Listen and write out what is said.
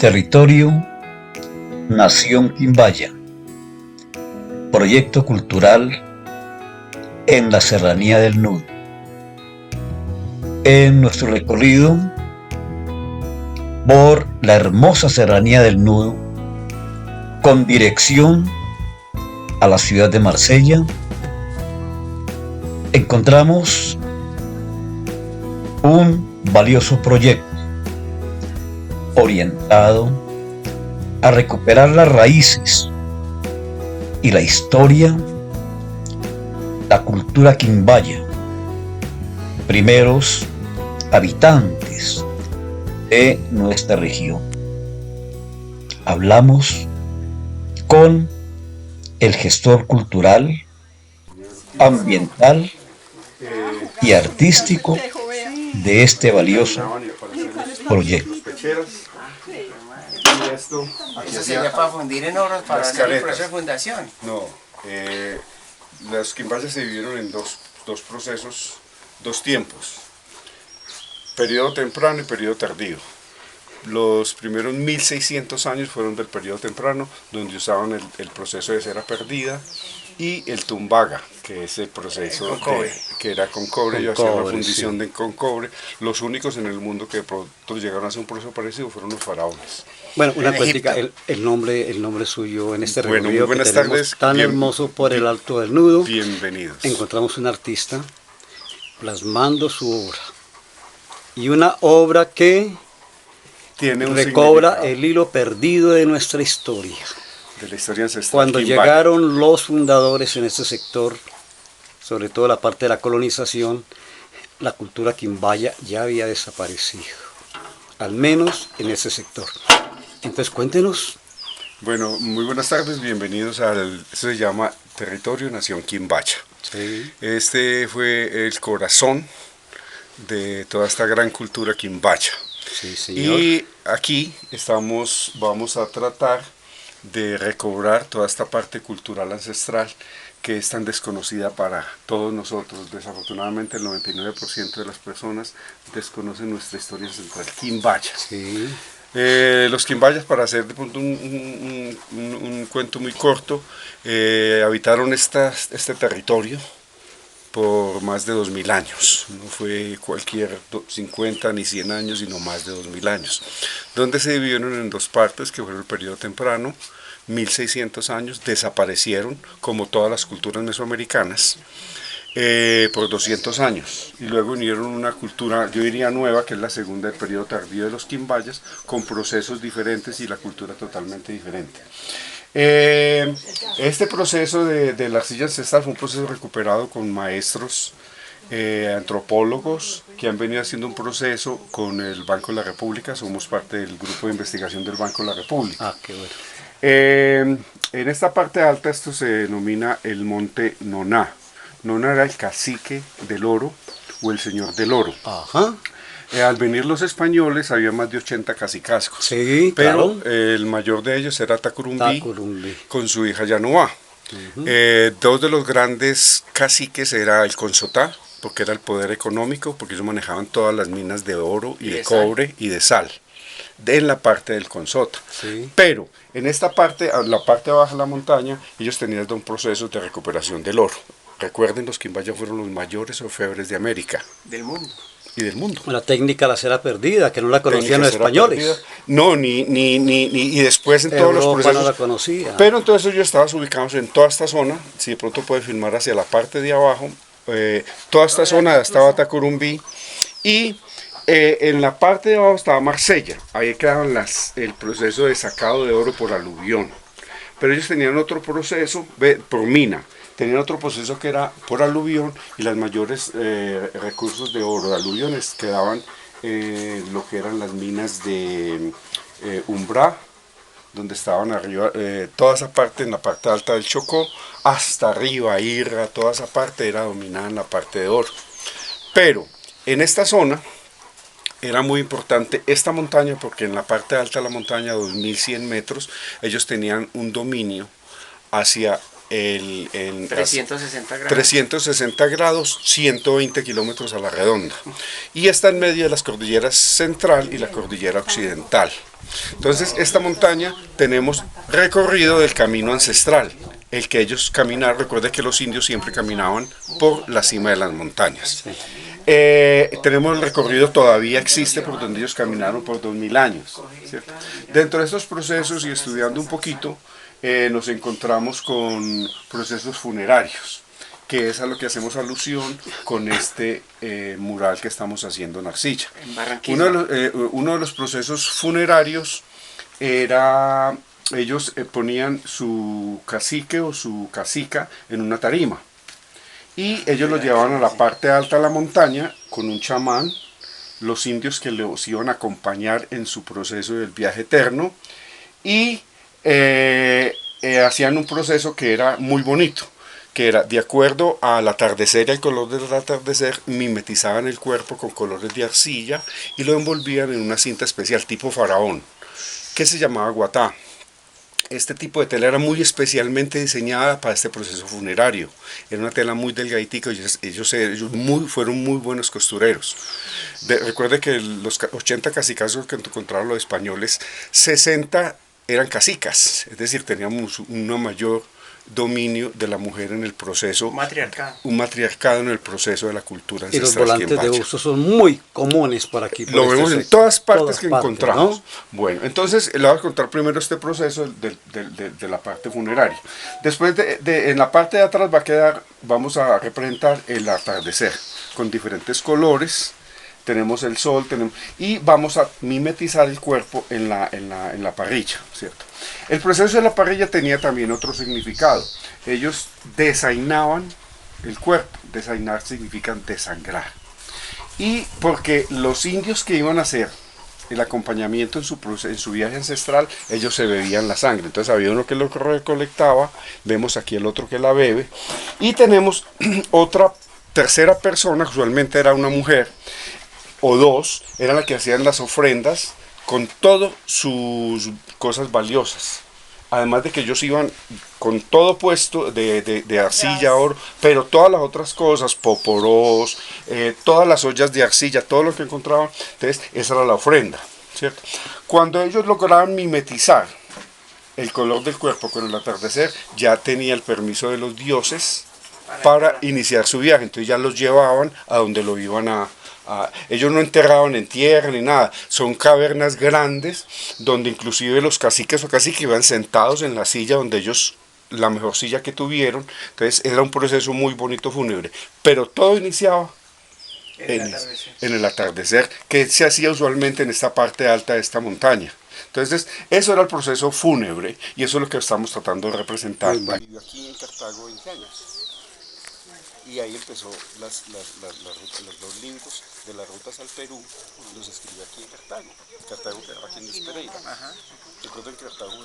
Territorio Nación Quimbaya, proyecto cultural en la Serranía del Nudo. En nuestro recorrido por la hermosa Serranía del Nudo, con dirección a la ciudad de Marsella, encontramos un valioso proyecto orientado a recuperar las raíces y la historia, la cultura quimbaya, primeros habitantes de nuestra región. Hablamos con el gestor cultural, ambiental y artístico de este valioso proyecto. Y esto sería para fundir en oro para hacer el proceso de fundación. No, los quimbayas se dividieron en dos procesos, dos tiempos, periodo temprano y periodo tardío. Los primeros 1600 años fueron del periodo temprano, donde usaban el proceso de cera perdida y el tumbaga, que es el proceso que era con cobre. Ellos hacían la fundición con cobre. Los únicos en el mundo que de pronto llegaron a hacer un proceso parecido fueron los faraones. Bueno, una cuentica, el nombre suyo en este recorrido, muy buenas que tenemos tardes, tan hermoso por el Alto del Nudo. Bienvenidos. Encontramos un artista plasmando su obra, y una obra que tiene un recobra el hilo perdido de nuestra historia. De la historia ancestral. Cuando quimbaya. llegaron los fundadores en este sector, sobre todo la parte de la colonización, la cultura quimbaya ya había desaparecido, al menos en ese sector. Entonces cuéntenos. Bueno, muy buenas tardes, bienvenidos esto se llama Territorio Nación Quimbaya. Sí. Este fue el corazón de toda esta gran cultura quimbaya. Sí, señor. Y aquí vamos a tratar de recobrar toda esta parte cultural ancestral que es tan desconocida para todos nosotros. Desafortunadamente el 99% de las personas desconocen nuestra historia ancestral quimbaya. Sí. Los quimbayas, para hacer de pronto un cuento muy corto, habitaron este territorio por más de 2000 años, no fue cualquier 50 ni 100 años, sino más de 2000 años, donde se dividieron en dos partes, que fue el periodo temprano, 1600 años, desaparecieron como todas las culturas mesoamericanas, por 200 años, y luego unieron una cultura, yo diría nueva, que es la segunda del periodo tardío de los quimbayas, con procesos diferentes y la cultura totalmente diferente. Este proceso de la arcilla ancestral fue un proceso recuperado con maestros, antropólogos, que han venido haciendo un proceso con el Banco de la República. Somos parte del grupo de investigación del Banco de la República. Ah, qué bueno. En esta parte alta esto se denomina el monte Noná. Noná era el cacique del oro o el señor del oro. Ajá. Al venir los españoles había más de 80 cacicazgos, Sí, pero claro. El mayor de ellos era Tacurumbí, Tacurumbí, con su hija Yanuá. Dos de los grandes caciques era el Consotá, porque era el poder económico, porque ellos manejaban todas las minas de oro y de cobre y de sal, en la parte del Consota. Sí. Pero en esta parte, la parte baja de la montaña, ellos tenían un proceso de recuperación del oro. Recuerden, los quimbayas fueron los mayores orfebres de América. Del mundo. Y del mundo. La técnica de la cera perdida, que no la conocían los españoles. Perdida. No, y después en todos los procesos. No la conocía. Pero entonces ellos estaban ubicados en toda esta zona. Si de pronto puede filmar hacia la parte de abajo, toda esta zona estaba Tacurumbí, y en la parte de abajo estaba Marsella. Ahí quedaban el proceso de sacado de oro por aluvión. Pero ellos tenían otro proceso por mina. Tenían otro proceso que era por aluvión, y los mayores recursos de oro de aluviones quedaban lo que eran las minas de Umbra, donde estaban arriba, toda esa parte, en la parte alta del Chocó, hasta arriba, Irra, toda esa parte era dominada en la parte de oro. Pero en esta zona era muy importante esta montaña, porque en la parte alta de la montaña, 2100 metros, ellos tenían un dominio hacia en 360 grados. 360 grados, 120 kilómetros a la redonda. Y está en medio de las cordilleras central y la cordillera occidental. Entonces, esta montaña tenemos recorrido del camino ancestral, el que ellos caminaron. Recuerde que los indios siempre caminaban por la cima de las montañas. Tenemos el recorrido, todavía existe por donde ellos caminaron por 2000 años, ¿cierto? Dentro de estos procesos y estudiando un poquito, nos encontramos con procesos funerarios, que es a lo que hacemos alusión con este mural que estamos haciendo en arcilla. En Barranquilla. Uno de los procesos funerarios era, ellos ponían su cacique o su cacica en una tarima, y ellos lo llevaban a la parte alta de la montaña con un chamán, los indios que los iban a acompañar en su proceso del viaje eterno, y hacían un proceso que era muy bonito, que era de acuerdo al atardecer y al color del atardecer, mimetizaban el cuerpo con colores de arcilla y lo envolvían en una cinta especial tipo faraón, que se llamaba guatá. Este tipo de tela era muy especialmente diseñada para este proceso funerario. Era una tela muy delgadita y ellos fueron muy buenos costureros. Recuerde que los 80 cacicazgos que encontraron los españoles, 60 eran cacicas, es decir, teníamos un mayor dominio de la mujer en el proceso, un matriarcado en el proceso de la cultura Y ancestral. los volantes de uso son muy comunes por aquí. Lo vemos en todas partes que encontramos. ¿No? Bueno, entonces le voy a contar primero este proceso de la parte funeraria. Después en la parte de atrás vamos a representar el atardecer con diferentes colores. Tenemos el sol, y vamos a mimetizar el cuerpo en la parrilla, ¿cierto? El proceso de la parrilla tenía también otro significado. Ellos desainaban el cuerpo. Desainar significa desangrar. Y porque los indios que iban a hacer el acompañamiento en su viaje ancestral, ellos se bebían la sangre. Entonces había uno que lo recolectaba, vemos aquí el otro que la bebe, y tenemos otra tercera persona, usualmente era una mujer, o dos, era la que hacían las ofrendas con todas sus cosas valiosas. Además de que ellos iban con todo puesto de arcilla, oro, pero todas las otras cosas, poporós, todas las ollas de arcilla, todo lo que encontraban, entonces esa era la ofrenda, ¿cierto? Cuando ellos lograban mimetizar el color del cuerpo con el atardecer, ya tenía el permiso de los dioses para iniciar su viaje, entonces ya los llevaban a donde lo iban a... Ellos no enterraban en tierra ni nada, son cavernas grandes donde inclusive los caciques o caciques iban sentados en la silla donde ellos, la mejor silla que tuvieron. Entonces era un proceso muy bonito fúnebre, pero todo iniciaba en el atardecer, que se hacía usualmente en esta parte alta de esta montaña. Entonces eso era el proceso fúnebre y eso es lo que estamos tratando de representar. Vivió aquí en Cartago 20 años. Y ahí empezó los libros de las rutas al Perú, los escribió aquí en Cartago. Cartago quedaba aquí en Pereira. Recuerden que Cartago